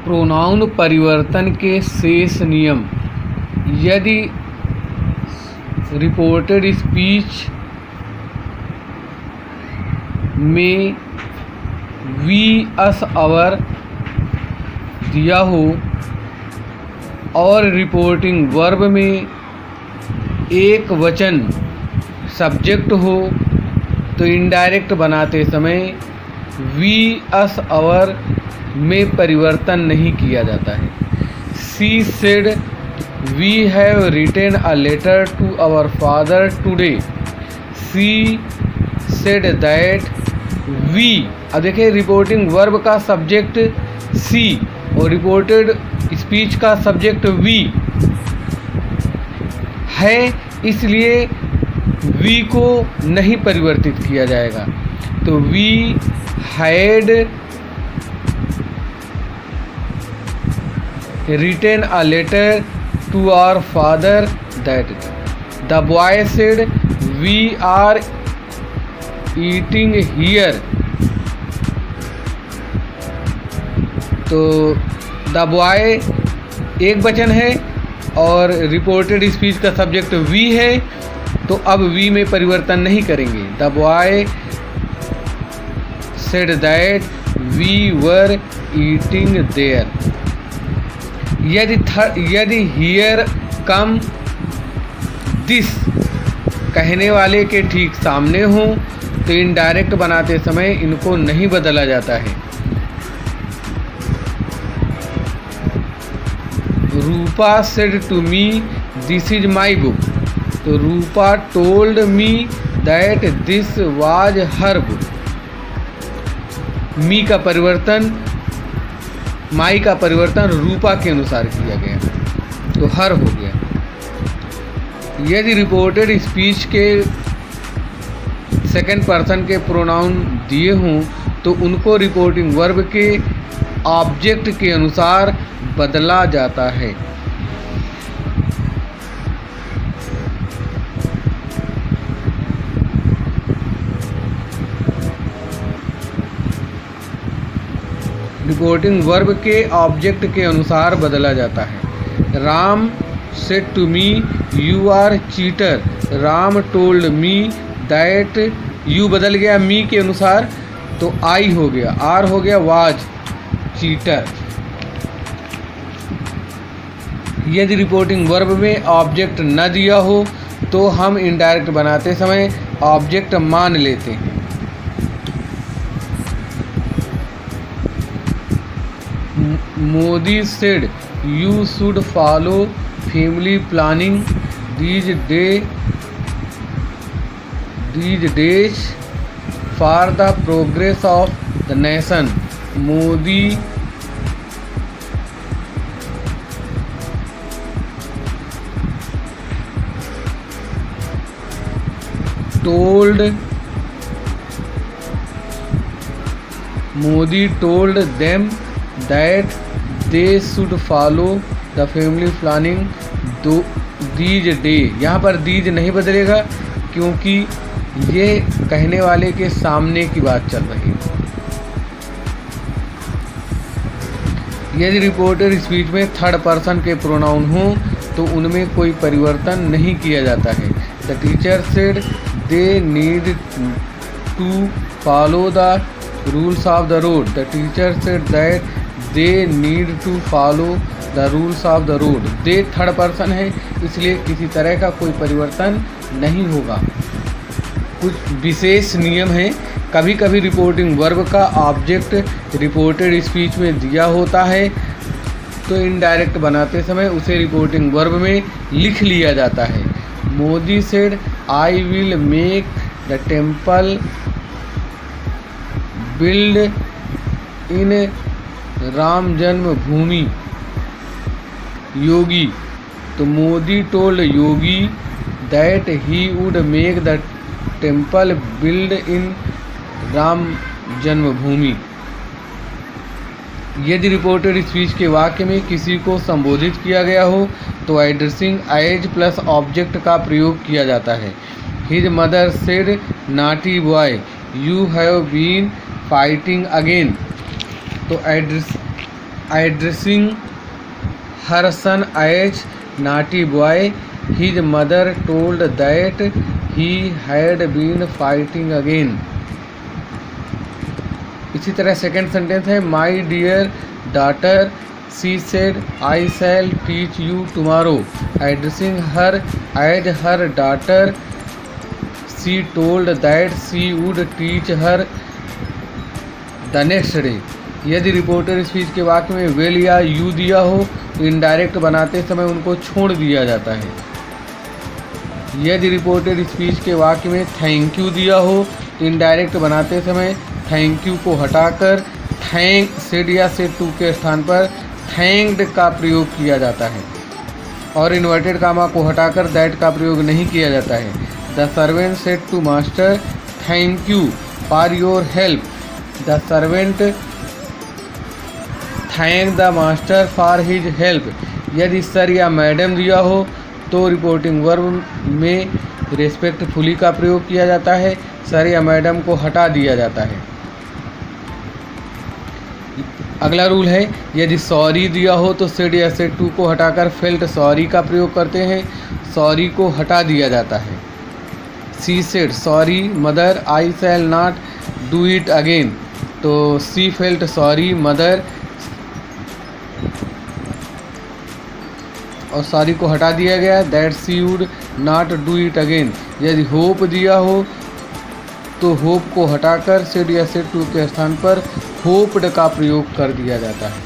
Pronoun परिवर्तन के शेष नियम। यदि रिपोर्टेड स्पीच में वी अस अवर दिया हो और रिपोर्टिंग वर्ब में एक वचन सब्जेक्ट हो तो इनडायरेक्ट बनाते समय वी अस अवर में परिवर्तन नहीं किया जाता है। She said we have written a letter to our father today. She said that we, अब देखिए रिपोर्टिंग वर्ब का सब्जेक्ट सी और रिपोर्टेड स्पीच का सब्जेक्ट वी है, इसलिए वी को नहीं परिवर्तित किया जाएगा। तो we had written a letter to our father that the boy said we are eating here. तो द बॉय एक वचन है और रिपोर्टेड स्पीच का सब्जेक्ट वी है, तो अब वी में परिवर्तन नहीं करेंगे। The boy said that we were eating there. यदि हियर कम दिस कहने वाले के ठीक सामने हो तो इनडायरेक्ट बनाते समय इनको नहीं बदला जाता है। Rupa said to me this is my book. तो Rupa told me that this was her book. Me का परिवर्तन, माई का परिवर्तन रूपा के अनुसार किया गया, तो हर हो गया। यदि रिपोर्टेड स्पीच के सेकंड पर्सन के प्रोनाउन दिए हों तो उनको रिपोर्टिंग वर्ब के ऑब्जेक्ट के अनुसार बदला जाता है। रिपोर्टिंग वर्ब के ऑब्जेक्ट के अनुसार बदला जाता है। Ram said to me you are cheater. Ram told me that you बदल गया मी के अनुसार, तो आई हो गया, आर हो गया वाज चीटर। यदि रिपोर्टिंग वर्ब में ऑब्जेक्ट न दिया हो तो हम इनडायरेक्ट बनाते समय ऑब्जेक्ट मान लेते हैं। Modi said you should follow family planning these days for the progress of the nation. Modi told them that they should follow the family planning these day। यहाँ पर दीज नहीं बदलेगा क्योंकि ये कहने वाले के सामने की बात चल रही है। यदि रिपोर्टेड स्पीच में थर्ड पर्सन के प्रोनाउन हों तो उनमें कोई परिवर्तन नहीं किया जाता है। The teacher said they need to follow the rules of the road. The teacher said that they need to follow the rules of the road. They third person है, इसलिए किसी तरह का कोई परिवर्तन नहीं होगा। कुछ विशेष नियम हैं। कभी कभी रिपोर्टिंग वर्ब का ऑब्जेक्ट रिपोर्टेड स्पीच में दिया होता है तो इनडायरेक्ट बनाते समय उसे रिपोर्टिंग वर्ब में लिख लिया जाता है। Modi said I will make the temple build in Ram जन्मभूमि। योगी, तो Modi told Yogi that he would make the temple build in Ram जन्मभूमि। यदि रिपोर्टेड स्पीच के वाक्य में किसी को संबोधित किया गया हो तो एड्रेसिंग एज प्लस ऑब्जेक्ट का प्रयोग किया जाता है। His mother said naughty boy you have been fighting again. तो addressing her son as naughty boy, his mother told that he had been fighting again. इसी तरह सेकेंड सेंटेंस है my dear daughter she said I shall teach you tomorrow, addressing her as her daughter she told that she would teach her the next day. यदि reporter speech के वाक्य में well या you दिया हो तो indirect बनाते समय उनको छोड़ दिया जाता है। यदि रिपोर्टर स्पीच के वाक्य में थैंक यू दिया हो तो इनडायरेक्ट बनाते समय थैंक यू को हटाकर थैंक सेड या सेड टू के स्थान पर थैंक्ड का प्रयोग किया जाता है और इन्वर्टेड कामा को हटाकर दैट का प्रयोग नहीं किया जाता है। The servant said to master thank you for your help, the servant thank the master for his help. यदि सर या मैडम दिया हो तो रिपोर्टिंग वर्ब में रेस्पेक्टफुली का प्रयोग किया जाता है, सर या मैडम को हटा दिया जाता है। अगला रूल है यदि सॉरी दिया हो तो सेड या सेड टू को हटाकर फेल्ट सॉरी का प्रयोग करते हैं, सॉरी को हटा दिया जाता है। She said sorry mother I shall not do it again, तो सी फेल्ट सॉरी मदर और सॉरी को हटा दिया गया that she would not do it again. यदि होप दिया हो तो होप को हटाकर सेड या सेड टू के स्थान पर होप्ड का प्रयोग कर दिया जाता है।